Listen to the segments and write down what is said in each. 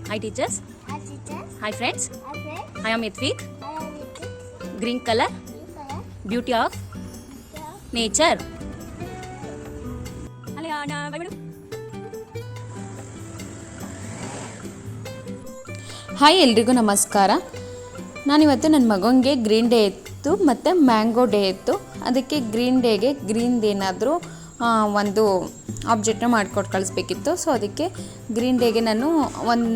Hi teachers. Hi teacher. Hi friends. Hi friend. I am Ithvik. I am Ritik. Green color, Green color. beauty of Yeah. nature. Bye madam. Hi ಎಲ್ರಿಗೂ ನಮಸ್ಕಾರ. ನಾನಿವತ್ತು ನನ್ನ ಮಗನಿಗೆ green day ಇತ್ತು ಮತ್ತು mango day ಇತ್ತು. ಅದಕ್ಕೆ green ಡೇಗೆ ಗ್ರೀನ್ದೇನಾದರೂ ಒಂದು ಆಬ್ಜೆಕ್ಟ್ನ ಮಾಡಿಕೊಟ್ಟು ಕಳಿಸ್ಬೇಕಿತ್ತು. ಸೊ ಅದಕ್ಕೆ ಗ್ರೀನ್ ಡೇಗೆ ನಾನು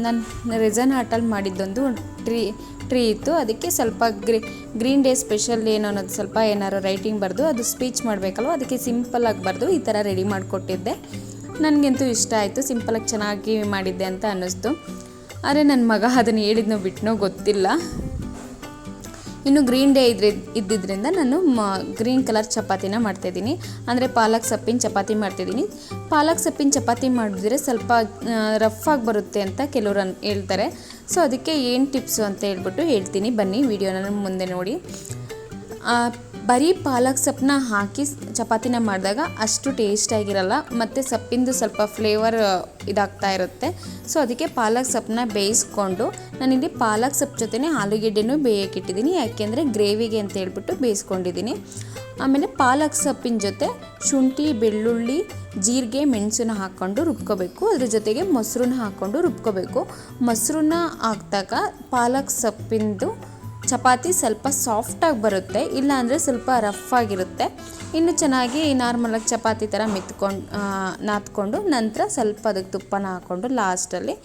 ನನ್ನ ರೆಸನ್ ಆರ್ಟಲ್ಲಿ ಮಾಡಿದ್ದೊಂದು ಟ್ರೀ ಇತ್ತು. ಅದಕ್ಕೆ ಸ್ವಲ್ಪ ಗ್ರೀನ್ ಡೇ ಸ್ಪೆಷಲ್ ಏನು ಅನ್ನೋದು ಸ್ವಲ್ಪ ಏನಾದ್ರು ರೈಟಿಂಗ್ ಬರೆದು ಅದು ಸ್ಪೀಚ್ ಮಾಡಬೇಕಲ್ವ, ಅದಕ್ಕೆ ಸಿಂಪಲಾಗಿ ಬರೆದು ಈ ಥರ ರೆಡಿ ಮಾಡಿಕೊಟ್ಟಿದ್ದೆ. ನನಗಂತೂ ಇಷ್ಟ ಆಯಿತು, ಸಿಂಪಲಾಗಿ ಚೆನ್ನಾಗಿ ಮಾಡಿದ್ದೆ ಅಂತ ಅನ್ನಿಸ್ತು. ಆದರೆ ನನ್ನ ಮಗ ಅದನ್ನು ಹೇಳಿದ್ನೋ ಬಿಟ್ಟನೋ ಗೊತ್ತಿಲ್ಲ. ಇನ್ನು ಗ್ರೀನ್ ಡೇ ಇದ್ದಿದ್ದರಿಂದ ನಾನು ಗ್ರೀನ್ ಕಲರ್ ಚಪಾತಿನ ಮಾಡ್ತಾಯಿದ್ದೀನಿ. ಅಂದರೆ ಪಾಲಕ್ ಸೊಪ್ಪಿನ ಚಪಾತಿ ಮಾಡ್ತಾಯಿದ್ದೀನಿ. ಪಾಲಕ್ ಸೊಪ್ಪಿನ ಚಪಾತಿ ಮಾಡಿದ್ರೆ ಸ್ವಲ್ಪ ರಫಾಗಿ ಬರುತ್ತೆ ಅಂತ ಕೆಲವರು ಹೇಳ್ತಾರೆ. ಸೊ ಅದಕ್ಕೆ ಏನು ಟಿಪ್ಸು ಅಂತ ಹೇಳ್ಬಿಟ್ಟು ಹೇಳ್ತೀನಿ, ಬನ್ನಿ ವಿಡಿಯೋನ ಮುಂದೆ ನೋಡಿ. ಬರೀ ಪಾಲಕ್ ಸೊಪ್ಪನ್ನ ಹಾಕಿ ಚಪಾತಿನ ಮಾಡಿದಾಗ ಅಷ್ಟು ಟೇಸ್ಟಾಗಿರಲ್ಲ, ಮತ್ತು ಸೊಪ್ಪಿಂದು ಸ್ವಲ್ಪ ಫ್ಲೇವರ್ ಇದಾಗ್ತಾ ಇರುತ್ತೆ. ಸೊ ಅದಕ್ಕೆ ಪಾಲಕ್ ಸೊಪ್ಪನ್ನ ಬೇಯಿಸ್ಕೊಂಡು ನಾನಿಲ್ಲಿ ಪಾಲಕ್ ಸೊಪ್ಪು ಜೊತೆನೇ ಆಲೂಗೆಡ್ಡೆನೂ ಬೇಯಕ್ಕಿಟ್ಟಿದ್ದೀನಿ. ಯಾಕೆಂದರೆ ಗ್ರೇವಿಗೆ ಅಂತ ಹೇಳ್ಬಿಟ್ಟು ಬೇಯಿಸ್ಕೊಂಡಿದ್ದೀನಿ. ಆಮೇಲೆ ಪಾಲಕ್ ಸೊಪ್ಪಿನ ಜೊತೆ ಶುಂಠಿ, ಬೆಳ್ಳುಳ್ಳಿ, ಜೀರಿಗೆ, ಮೆಣಸನ್ನ ಹಾಕ್ಕೊಂಡು ರುಬ್ಕೋಬೇಕು. ಅದ್ರ ಜೊತೆಗೆ ಮೊಸರನ್ನ ಹಾಕ್ಕೊಂಡು ರುಬ್ಕೋಬೇಕು. ಮೊಸರನ್ನ ಹಾಕಿದಾಗ ಪಾಲಕ್ ಸೊಪ್ಪಿಂದು ಚಪಾತಿ ಸ್ವಲ್ಪ ಸಾಫ್ಟಾಗಿ ಬರುತ್ತೆ, ಇಲ್ಲಾಂದರೆ ಸ್ವಲ್ಪ ರಫ್ ಆಗಿರುತ್ತೆ. ಇನ್ನು ಚೆನ್ನಾಗಿ ನಾರ್ಮಲಾಗಿ ಚಪಾತಿ ಥರ ನಾದ್ಕೊಂಡು ನಂತರ ಸ್ವಲ್ಪ ಅದಕ್ಕೆ ತುಪ್ಪನ ಹಾಕ್ಕೊಂಡು ಲಾಸ್ಟಲ್ಲಿ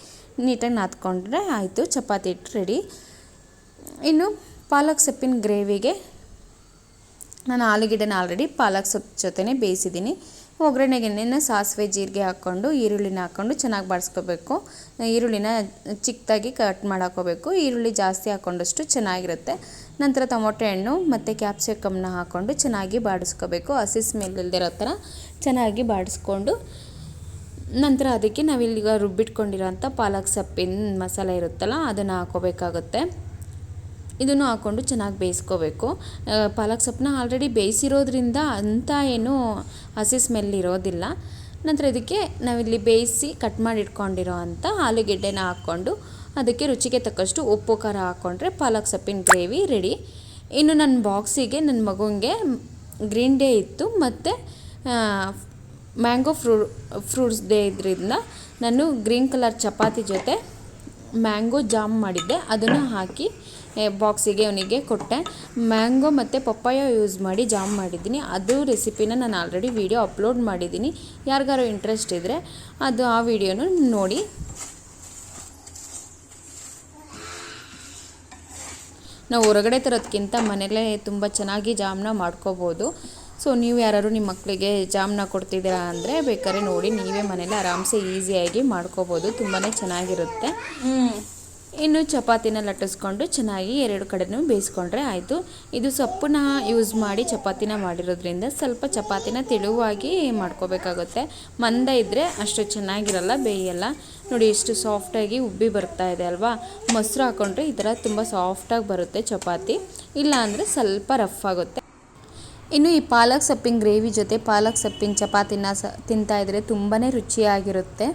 ನೀಟಾಗಿ ನಾದ್ಕೊಂಡ್ರೆ ಆಯಿತು, ಚಪಾತಿ ಹಿಟ್ಟು ರೆಡಿ. ಇನ್ನು ಪಾಲಕ್ ಸೊಪ್ಪಿನ ಗ್ರೇವಿಗೆ ನಾನು ಆಲೂಗೆಡ್ಡೆನ ಆಲ್ರೆಡಿ ಪಾಲಕ್ ಸೊಪ್ಪು ಜೊತೆನೇ ಬೇಯಿಸಿದ್ದೀನಿ. ಒಗ್ಗರಣೆಗೆ ಸಾಸಿವೆ, ಜೀರಿಗೆ ಹಾಕ್ಕೊಂಡು ಈರುಳ್ಳಿನ ಹಾಕ್ಕೊಂಡು ಚೆನ್ನಾಗಿ ಬಾಡಿಸ್ಕೋಬೇಕು. ಈರುಳ್ಳಿನ ಚಿಕ್ಕದಾಗಿ ಕಟ್ ಮಾಡಾಕೋಬೇಕು. ಈರುಳ್ಳಿ ಜಾಸ್ತಿ ಹಾಕ್ಕೊಂಡಷ್ಟು ಚೆನ್ನಾಗಿರುತ್ತೆ. ನಂತರ ಟೊಮೊಟೊ ಹಣ್ಣು ಮತ್ತು ಕ್ಯಾಪ್ಸಿಕಮ್ನ ಹಾಕ್ಕೊಂಡು ಚೆನ್ನಾಗಿ ಬಾಡಿಸ್ಕೋಬೇಕು. ಹಸಿ ಸ್ಮೆಲ್ ಇಲ್ದಿರೋ ಥರ ಚೆನ್ನಾಗಿ ಬಾಡಿಸ್ಕೊಂಡು ನಂತರ ಅದಕ್ಕೆ ನಾವಿಲ್ಲಿಗ ರುಬ್ಬಿಟ್ಕೊಂಡಿರೋಂಥ ಪಾಲಕ್ ಸೊಪ್ಪಿನ ಮಸಾಲೆ ಇರುತ್ತಲ್ಲ ಅದನ್ನು ಹಾಕೋಬೇಕಾಗುತ್ತೆ. ಇದನ್ನು ಹಾಕ್ಕೊಂಡು ಚೆನ್ನಾಗಿ ಬೇಯಿಸ್ಕೋಬೇಕು. ಪಾಲಕ್ ಸೊಪ್ಪನ್ನ ಆಲ್ರೆಡಿ ಬೇಯಿಸಿರೋದ್ರಿಂದ ಅಂಥ ಏನು ಹಸಿ ಸ್ಮೆಲ್ ಇರೋದಿಲ್ಲ. ನಂತರ ಇದಕ್ಕೆ ನಾವಿಲ್ಲಿ ಬೇಯಿಸಿ ಕಟ್ ಮಾಡಿ ಇಟ್ಕೊಂಡಿರೋ ಅಂಥ ಆಲೂಗೆಡ್ಡೆನ ಹಾಕ್ಕೊಂಡು ಅದಕ್ಕೆ ರುಚಿಗೆ ತಕ್ಕಷ್ಟು ಉಪ್ಪು ಖಾರ ಹಾಕ್ಕೊಂಡ್ರೆ ಪಾಲಕ್ ಸೊಪ್ಪಿನ ಗ್ರೇವಿ ರೆಡಿ. ಇನ್ನು ನನ್ನ ಬಾಕ್ಸಿಗೆ ನನ್ನ ಮಗುವಿಗೆ ಗ್ರೀನ್ ಡೇ ಇತ್ತು ಮತ್ತು ಮ್ಯಾಂಗೋ ಫ್ರೂಟ್ಸ್ ಡೇ ಇದ್ರಿಂದ ನಾನು ಗ್ರೀನ್ ಕಲರ್ ಚಪಾತಿ ಜೊತೆ ಮ್ಯಾಂಗೋ ಜಾಮ್ ಮಾಡಿದ್ದೆ. ಅದನ್ನು ಹಾಕಿ ಬಾಕ್ಸಿಗೆ ಅವನಿಗೆ ಕೊಟ್ಟೆ. ಮ್ಯಾಂಗೋ ಮತ್ತು ಪಪ್ಪಾಯ ಯೂಸ್ ಮಾಡಿ ಜಾಮ್ ಮಾಡಿದ್ದೀನಿ. ಅದು ರೆಸಿಪಿನ ನಾನು ಆಲ್ರೆಡಿ ವಿಡಿಯೋ ಅಪ್ಲೋಡ್ ಮಾಡಿದ್ದೀನಿ. ಯಾರಿಗಾರು ಇಂಟ್ರೆಸ್ಟ್ ಇದ್ದರೆ ಅದು ಆ ವಿಡಿಯೋನು ನೋಡಿ. ನಾವು ಹೊರಗಡೆ ತರೋದಕ್ಕಿಂತ ಮನೆಯಲ್ಲೇ ತುಂಬ ಚೆನ್ನಾಗಿ ಜಾಮ್ನ ಮಾಡ್ಕೋಬೋದು. ಸೊ ನೀವು ಯಾರು ನಿಮ್ಮ ಮಕ್ಕಳಿಗೆ ಜಾಮ್ನ ಕೊಡ್ತಿದ್ದೀರಾ ಅಂದರೆ ಬೇಕಾದ್ರೆ ನೋಡಿ, ನೀವೇ ಮನೇಲಿ ಆರಾಮ್ಸೆ ಈಸಿಯಾಗಿ ಮಾಡ್ಕೋಬೋದು, ತುಂಬಾ ಚೆನ್ನಾಗಿರುತ್ತೆ. ಇನ್ನು ಚಪಾತಿನ ಲಟ್ಟಿಸ್ಕೊಂಡು ಚೆನ್ನಾಗಿ ಎರಡು ಕಡೆನೂ ಬೇಯಿಸ್ಕೊಂಡ್ರೆ ಆಯಿತು. ಇದು ಸೊಪ್ಪನ್ನ ಯೂಸ್ ಮಾಡಿ ಚಪಾತಿನ ಮಾಡಿರೋದ್ರಿಂದ ಸ್ವಲ್ಪ ಚಪಾತಿನ ತೆಳುವಾಗಿ ಮಾಡ್ಕೋಬೇಕಾಗುತ್ತೆ. ಮಂದ ಇದ್ದರೆ ಅಷ್ಟು ಚೆನ್ನಾಗಿರಲ್ಲ, ಬೇಯಲ್ಲ. ನೋಡಿ ಎಷ್ಟು ಸಾಫ್ಟಾಗಿ ಉಬ್ಬಿ ಬರ್ತಾ ಇದೆ ಅಲ್ವಾ. ಮೊಸರು ಹಾಕ್ಕೊಂಡ್ರೆ ಈ ಥರ ತುಂಬ ಸಾಫ್ಟಾಗಿ ಬರುತ್ತೆ ಚಪಾತಿ, ಇಲ್ಲ ಅಂದರೆ ಸ್ವಲ್ಪ ರಫ್ ಆಗುತ್ತೆ. ಇನ್ನು ಈ ಪಾಲಕ್ ಸೊಪ್ಪಿನ ಗ್ರೇವಿ ಜೊತೆ ಪಾಲಕ್ ಸೊಪ್ಪಿನ ಚಪಾತಿನ ತಿಂತಾಯಿದ್ರೆ ತುಂಬಾ ರುಚಿಯಾಗಿರುತ್ತೆ.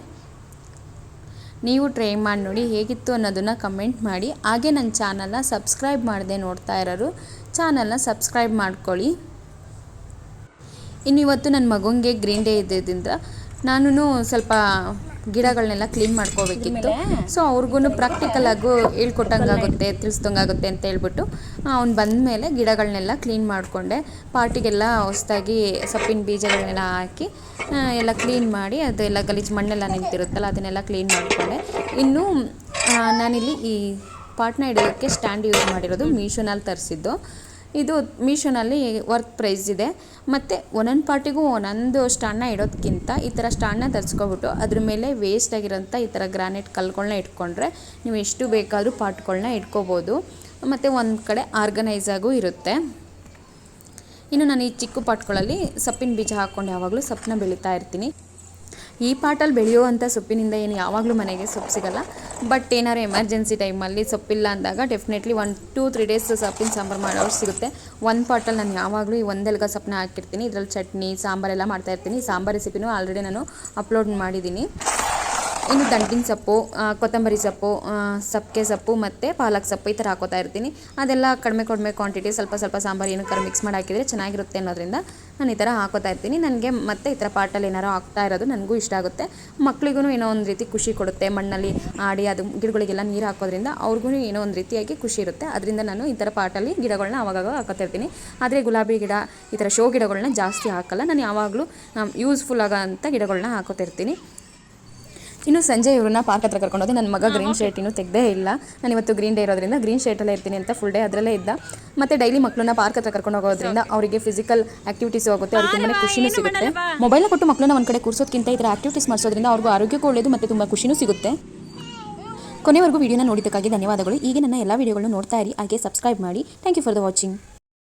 ನೀವು ಟ್ರೈ ಮಾಡಿ ನೋಡಿ, ಹೇಗಿತ್ತು ಅನ್ನೋದನ್ನು ಕಮೆಂಟ್ ಮಾಡಿ. ಹಾಗೆ ನನ್ನ ಚಾನಲ್ನ ಸಬ್ಸ್ಕ್ರೈಬ್ ಮಾಡದೆ ನೋಡ್ತಾ ಇರೋರು ಚಾನಲ್ನ ಸಬ್ಸ್ಕ್ರೈಬ್ ಮಾಡ್ಕೊಳ್ಳಿ. ಇನ್ನು ಇವತ್ತು ನನ್ನ ಮಗುವಿಗೆ ಗ್ರೀನ್ ಡೇ ಇದ್ದಿದ್ದರಿಂದ ನಾನು ಸ್ವಲ್ಪ ಗಿಡಗಳನ್ನೆಲ್ಲ ಕ್ಲೀನ್ ಮಾಡ್ಕೋಬೇಕಿತ್ತು. ಸೊ ಅವ್ರಿಗೂ ಪ್ರಾಕ್ಟಿಕಲ್ ಆಗು ಹೇಳ್ಕೊಟ್ಟಂಗಾಗುತ್ತೆ, ತಿಳಿಸ್ದಂಗಾಗುತ್ತೆ ಅಂತ ಹೇಳ್ಬಿಟ್ಟು ಅವ್ನು ಬಂದ ಮೇಲೆ ಗಿಡಗಳನ್ನೆಲ್ಲ ಕ್ಲೀನ್ ಮಾಡಿಕೊಂಡೆ. ಪಾರ್ಟಿಗೆಲ್ಲ ಹೊಸದಾಗಿ ಸೊಪ್ಪಿನ ಬೀಜಗಳನ್ನೆಲ್ಲ ಹಾಕಿ ಎಲ್ಲ ಕ್ಲೀನ್ ಮಾಡಿ, ಅದೆಲ್ಲ ಗಲೀಜು ಮಣ್ಣೆಲ್ಲ ನಿಂತಿರುತ್ತಲ್ಲ ಅದನ್ನೆಲ್ಲ ಕ್ಲೀನ್ ಮಾಡಿಕೊಂಡೆ. ಇನ್ನು ನಾನಿಲ್ಲಿ ಈ ಪಾಟ್ನ ಇಡೋದಕ್ಕೆ ಸ್ಟ್ಯಾಂಡ್ ಯೂಸ್ ಮಾಡಿರೋದು ಮೀಶೋನಲ್ಲಿ ತರಿಸಿದ್ದು. ಇದು ಮೀಶೋನಲ್ಲಿ ವರ್ತ್ ಪ್ರೈಸ್ ಇದೆ. ಮತ್ತು ಒಂದೊಂದು ಪಾರ್ಟಿಗೂ ಒಂದೊಂದು ಸ್ಟ್ಯಾಂಡ್ನ ಇಡೋದಕ್ಕಿಂತ ಈ ಥರ ಸ್ಟ್ಯಾಂಡ್ನ ತರಿಸ್ಕೊಬಿಟ್ಟು ಅದ್ರ ಮೇಲೆ ವೇಸ್ಟ್ ಆಗಿರೋಂಥ ಈ ಥರ ಗ್ರಾನೈಟ್ ಕಲ್ಗಳನ್ನ ಇಟ್ಕೊಂಡ್ರೆ ನೀವು ಎಷ್ಟು ಬೇಕಾದರೂ ಪಾಟ್ಗಳನ್ನ ಇಟ್ಕೋಬೋದು. ಮತ್ತು ಒಂದು ಕಡೆ ಆರ್ಗನೈಸ್ ಆಗೂ ಇರುತ್ತೆ. ಇನ್ನು ನಾನು ಈ ಚಿಕ್ಕ ಪಾಟ್ಗಳಲ್ಲಿ ಸೊಪ್ಪಿನ ಬೀಜ ಹಾಕ್ಕೊಂಡು ಯಾವಾಗಲೂ ಸೊಪ್ಪನ್ನ ಬೆಳೀತಾ ಇರ್ತೀನಿ. ಈ ಪಾಟಲ್ಲಿ ಬೆಳೆಯುವಂಥ ಸೊಪ್ಪಿನಿಂದ ಏನು ಯಾವಾಗಲೂ ಮನೆಗೆ ಸೊಪ್ಪು ಸಿಗಲ್ಲ. ಬಟ್ ಏನಾದ್ರು ಎಮರ್ಜೆನ್ಸಿ ಟೈಮಲ್ಲಿ ಸೊಪ್ಪಿಲ್ಲ ಅಂದಾಗ ಡೆಫಿನೆಟ್ಲಿ 1-2-3 ಡೇಸ್ ಸೊಪ್ಪಿನ ಸಾಂಬಾರು ಮಾಡೋರು ಸಿಗುತ್ತೆ. ಒಂದು ಪಾಟಲ್ಲಿ ನಾನು ಯಾವಾಗಲೂ ಈ ಒಂದೆಲ್ಗ ಸೊಪ್ಪನ್ನ ಹಾಕಿರ್ತೀನಿ. ಇದರಲ್ಲಿ ಚಟ್ನಿ ಸಾಂಬಾರೆಲ್ಲ ಮಾಡ್ತಾಯಿರ್ತೀನಿ. ಸಾಂಬಾರು ರೆಸಿಪಿನೂ ಆಲ್ರೆಡಿ ನಾನು ಅಪ್ಲೋಡ್ ಮಾಡಿದ್ದೀನಿ. ಇನ್ನು ದಂಟಿನ ಸೊಪ್ಪು, ಕೊತ್ತಂಬರಿ ಸೊಪ್ಪು, ಸಬ್ಬಕ್ಕೆ ಸೊಪ್ಪು ಮತ್ತು ಪಾಲಕ್ ಸೊಪ್ಪು ಈ ಥರ ಹಾಕೋತಾ ಇರ್ತೀನಿ. ಅದೆಲ್ಲ ಕಡಿಮೆ ಕ್ವಾಂಟಿಟಿ ಸ್ವಲ್ಪ ಸಾಂಬಾರು ಏನಕ್ಕಾರ ಮಿಕ್ಸ್ ಮಾಡಿ ಹಾಕಿದರೆ ಚೆನ್ನಾಗಿರುತ್ತೆ ಅನ್ನೋದ್ರಿಂದ ನಾನು ಈ ಥರ ಹಾಕೋತಾ ಇರ್ತೀನಿ. ನನಗೆ ಮತ್ತೆ ಈ ಥರ ಪಾಟಲ್ಲಿ ಏನಾರು ಹಾಕ್ತಾ ಇರೋದು ನನಗೂ ಇಷ್ಟ ಆಗುತ್ತೆ. ಮಕ್ಳಿಗೂ ಏನೋ ಒಂದು ರೀತಿ ಖುಷಿ ಕೊಡುತ್ತೆ. ಮಣ್ಣಲ್ಲಿ ಆಡಿ ಅದು ಗಿಡಗಳಿಗೆಲ್ಲ ನೀರು ಹಾಕೋದ್ರಿಂದ ಅವ್ರಿಗೂ ಏನೋ ಒಂದು ರೀತಿಯಾಗಿ ಖುಷಿ ಇರುತ್ತೆ. ಅದರಿಂದ ನಾನು ಈ ಥರ ಪಾಟಲ್ಲಿ ಗಿಡಗಳನ್ನ ಆವಾಗ ಹಾಕೋತಾ ಇರ್ತೀನಿ. ಆದರೆ ಗುಲಾಬಿ ಗಿಡ ಈ ಥರ ಶೋ ಗಿಡಗಳನ್ನ ಜಾಸ್ತಿ ಹಾಕಲ್ಲ. ನಾನು ಯಾವಾಗಲೂ ಯೂಸ್ಫುಲ್ ಆಗೋಂಥ ಗಿಡಗಳನ್ನ ಹಾಕೋತಾ ಇರ್ತೀನಿ. ಇನ್ನು ಸಂಜೆ ಇವ್ರನ್ನ ಪಾರ್ಕ್ ಹತ್ರ ಕರ್ಕೊಂಡೋದೆ. ನನ್ನ ಮಗ ಗ್ರೀನ್ ಶರ್ಟ್ ಇನ್ನೂ ತೆಗೆದೇ ಇಲ್ಲ. ನಾನು ಇವತ್ತು ಗ್ರೀನ್ ಡೇ ಇರೋದ್ರಿಂದ ಗ್ರೀನ್ ಶರ್ಟಲ್ಲೇ ಇರ್ತೀನಿ ಅಂತ ಫುಲ್ ಡೇ ಅದರಲ್ಲೇ ಇದ್ದ. ಮತ್ತು ಡೈಲಿ ಮಕ್ಕಳನ್ನ ಪಾರ್ಕ್ ಹತ್ರ ಕರ್ಕೊಂಡು ಹೋಗೋದ್ರಿಂದ ಅವರಿಗೆ ಫಿಸಿಕಲ್ ಆಕ್ಟಿವಿಟೀಸ್ ಆಗುತ್ತೆ, ಅವ್ರಿಗೆ ತುಂಬಾ ಖುಷಿನೂ ಸಿಗುತ್ತೆ. ಮೊಬೈಲ್ನ ಕೊಟ್ಟು ಮಕ್ಕಳನ್ನ ಒಂದು ಕಡೆ ಕೂರಿಸೋದಕ್ಕಿಂತ ಈ ಥರ ಆಕ್ಟಿವಿಟೀಸ್ ಮಾಡಿಸೋದ್ರಿಂದ ಅವ್ರಿಗೂ ಆರೋಗ್ಯಕ್ಕೂ ಒಳ್ಳೆಯದು ಮತ್ತು ತುಂಬ ಖುಷಿನೂ ಸಿಗುತ್ತೆ. ಕೊನೆವರೆಗೂ ವಿಡಿಯೋನ ನೋಡಿದ್ದಕ್ಕಾಗಿ ಧನ್ಯವಾದಗಳು. ಹೀಗೆ ನನ್ನ ಎಲ್ಲ ವಿಡಿಯೋಗಳನ್ನು ನೋಡ್ತಾ ಇರಿ, ಹಾಗೆ ಸಬ್ಸ್ಕ್ರೈಬ್ ಮಾಡಿ. Thank you for the watching.